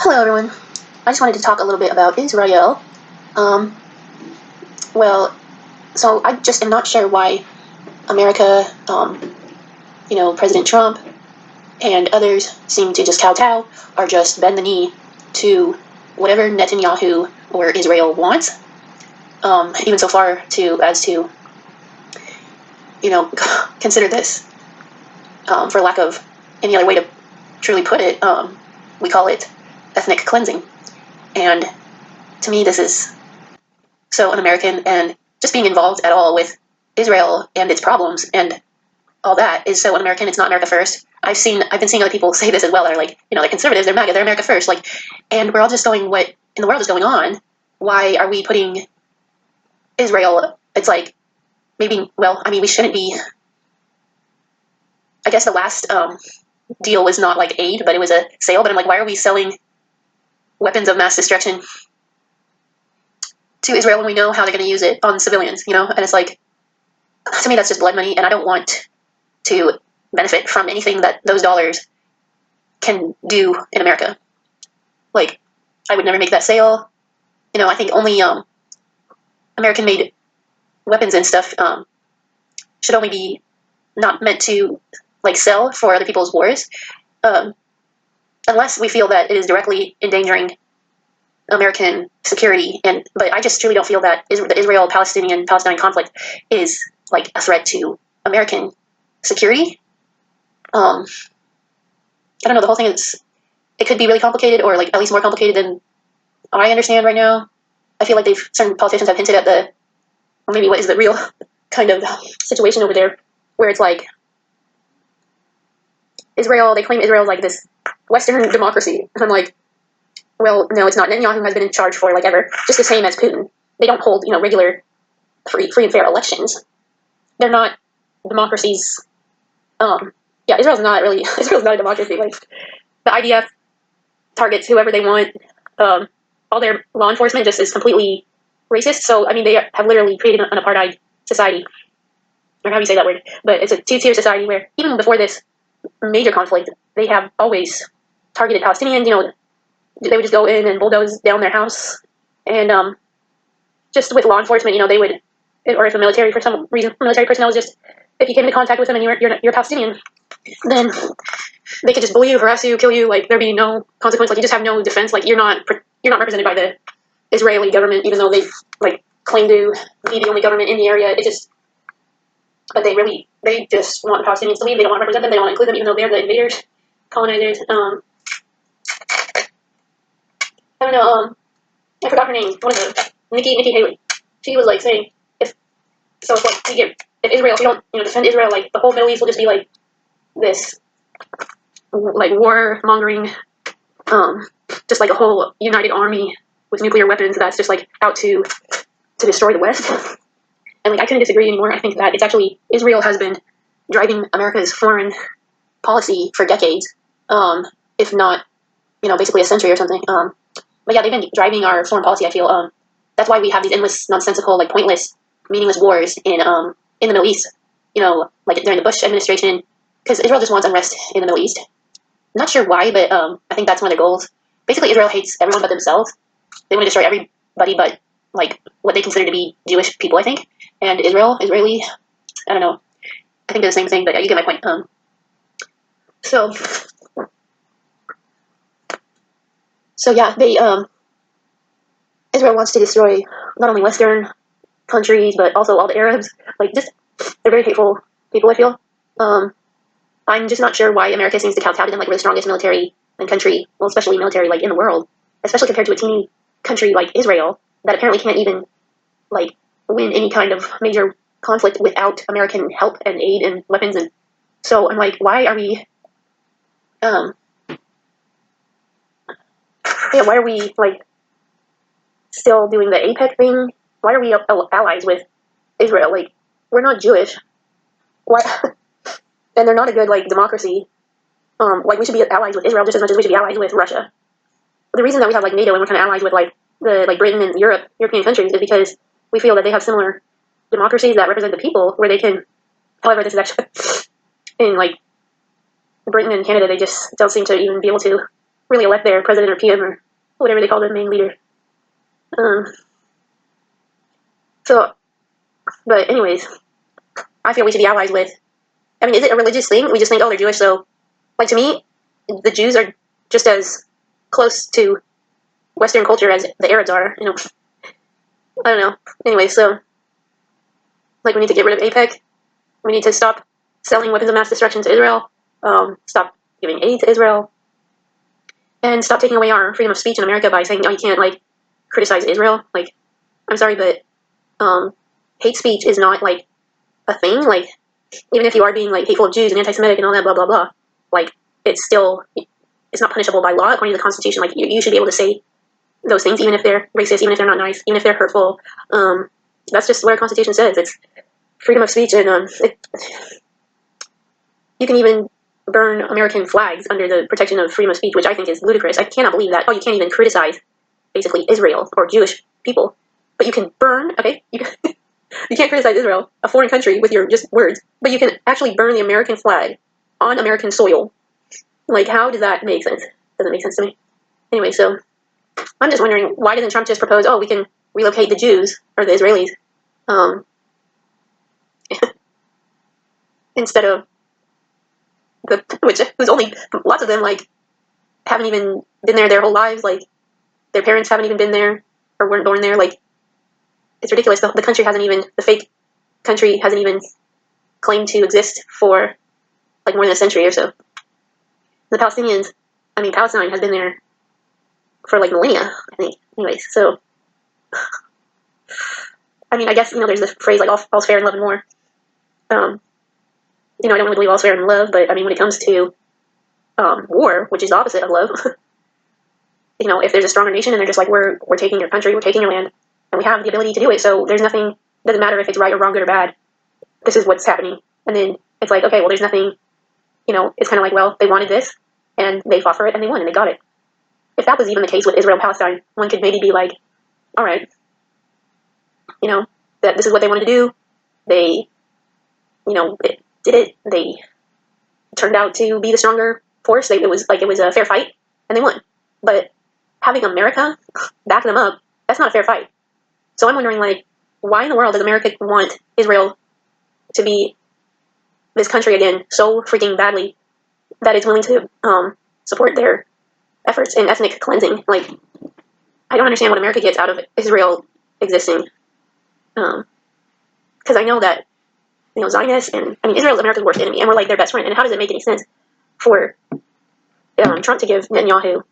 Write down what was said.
Hello everyone. I just wanted to talk a little bit about Israel. Well, so I just am not sure why America, President Trump and others seem to just kowtow or just bend the knee to whatever Netenyahu or Israel wants. Even so far as to consider this, for lack of any other way to truly put it, we call it ethnic cleansing. And to me, this is so un-American, and just being involved at all with Israel and its problems and all that is so un-American. It's not America first. I've been seeing other people say this as well. They're like, they're conservatives, they're MAGA, they're America first. And we're all just going, what in the world is going on? Why are we putting Israel? It's like, maybe, we shouldn't be. I guess the last deal was not like aid, but it was a sale. But I'm like, why are we selling weapons of mass destruction to Israel when we know how they're going to use it on civilians, And it's like, to me, that's just blood money, and I don't want to benefit from anything that those dollars can do in America. Like, I would never make that sale. I think only American-made weapons and stuff should only be not meant to, sell for other people's wars, unless we feel that it is directly endangering American security. But I just truly don't feel that the Israel-Palestinian conflict is like a threat to American security. I don't know. The whole thing it could be really complicated, or at least more complicated than I understand right now. I feel like certain politicians have hinted at or maybe what is the real kind of situation over there, where it's like Israel. They claim Israel is like this Western democracy, and I'm like, well, no, it's not. Netanyahu has been in charge for ever, just the same as Putin. They don't hold regular free and fair elections. They're not democracies. Israel's not a democracy. The IDF targets whoever they want. All their law enforcement just is completely racist. So they have literally created an apartheid society, or how do you say that word? But it's a two-tier society where even before this major conflict, they have always targeted Palestinians. They would just go in and bulldoze down their house, and just with law enforcement, they would, or if the military, for some reason, military personnel was just, if you came into contact with them and you're Palestinian, then they could just bully you, harass you, kill you. There'd be no consequence. You just have no defense. You're not represented by the Israeli government, even though they claim to be the only government in the area. But they just want Palestinians to leave. They don't want to represent them. They don't want to include them, even though they're the invaders, colonizers. I don't know. I forgot her name. What is it? Nikki Haley. She was saying if Israel, if we don't defend Israel, the whole Middle East will just be this war mongering, just a whole united army with nuclear weapons that's just out to destroy the West. And I couldn't disagree anymore. I think that it's actually Israel has been driving America's foreign policy for decades, if not basically a century or something. But yeah, they've been driving our foreign policy. I feel that's why we have these endless, nonsensical, pointless, meaningless wars in the Middle East. During the Bush administration, because Israel just wants unrest in the Middle East. I'm not sure why, but I think that's one of their goals. Basically, Israel hates everyone but themselves. They want to destroy everybody but what they consider to be Jewish people, I think. And Israeli, I don't know. I think they're the same thing, but yeah, you get my point. So yeah, Israel wants to destroy not only Western countries, but also all the Arabs. They're very hateful people, I feel. I'm just not sure why America seems to kowtow to them. We're the strongest military and country, well, especially military, in the world, especially compared to a teeny country like Israel that apparently can't even, win any kind of major conflict without American help and aid and weapons. And so I'm like, why are we, why are we, still doing the APEC thing? Why are we allies with Israel? We're not Jewish. Why? And they're not a good, democracy. We should be allies with Israel just as much as we should be allies with Russia. The reason that we have, NATO and we're kind of allies with, the Britain and European countries is because we feel that they have similar democracies that represent the people, where they can, however, this is actually, in, Britain and Canada, they just don't seem to even be able to really elect their president or PM or whatever they call the main leader. But anyways, I feel we should be allies with. I mean, is it a religious thing? We just think, oh, they're Jewish, so like to me, the Jews are just as close to Western culture as the Arabs are. You know, I don't know. Anyway, so like we need to get rid of APEC. We need to stop selling weapons of mass destruction to Israel. Stop giving aid to Israel, and stop taking away our freedom of speech in America by saying, oh, you can't like criticize Israel. Like, I'm sorry, but hate speech is not like a thing. Like, even if you are being like hateful of Jews and anti-Semitic and all that, blah blah blah, like it's not punishable by law according to the Constitution. Like you should be able to say those things even if they're racist, even if they're not nice, even if they're hurtful. That's just what our Constitution says. It's freedom of speech, and you can even burn American flags under the protection of freedom of speech, which I think is ludicrous. I cannot believe that. Oh, you can't even criticize basically Israel or Jewish people, but you can burn. Okay, you can't criticize Israel, a foreign country, with your just words, but you can actually burn the American flag on American soil. Like, how does that make sense? Doesn't make sense to me. Anyway, so I'm just wondering, why doesn't Trump just propose, oh, we can relocate the Jews or the Israelis instead of who's only, lots of them like haven't even been there their whole lives, like their parents haven't even been there or weren't born there. Like, it's ridiculous. The country hasn't even, the fake country hasn't even claimed to exist for like more than a century or so. The Palestinians, I mean, Palestine has been there for like millennia, I think. Anyways, so I mean, I guess, there's this phrase like all's fair in love and war. I don't really believe all's fair in love, but I mean, when it comes to war, which is the opposite of love, if there's a stronger nation and they're just like, we're taking your country, we're taking your land, and we have the ability to do it, so there's nothing, doesn't matter if it's right or wrong, good or bad, this is what's happening. And then it's like, okay, well, there's nothing, it's kind of like, well, they wanted this, and they fought for it, and they won, and they got it. If that was even the case with Israel and Palestine, one could maybe be like, all right, that this is what they wanted to do, they, it did it, they turned out to be the stronger force, it was a fair fight, and they won. But having America back them up, that's not a fair fight. So I'm wondering, like, why in the world does America want Israel to be this country again so freaking badly that it's willing to support their efforts in ethnic cleansing? Like, I don't understand what America gets out of Israel existing. Because I know that, Zionists, and I mean, Israel's America's worst enemy, and we're like their best friend. And how does it make any sense for Trump to give Netanyahu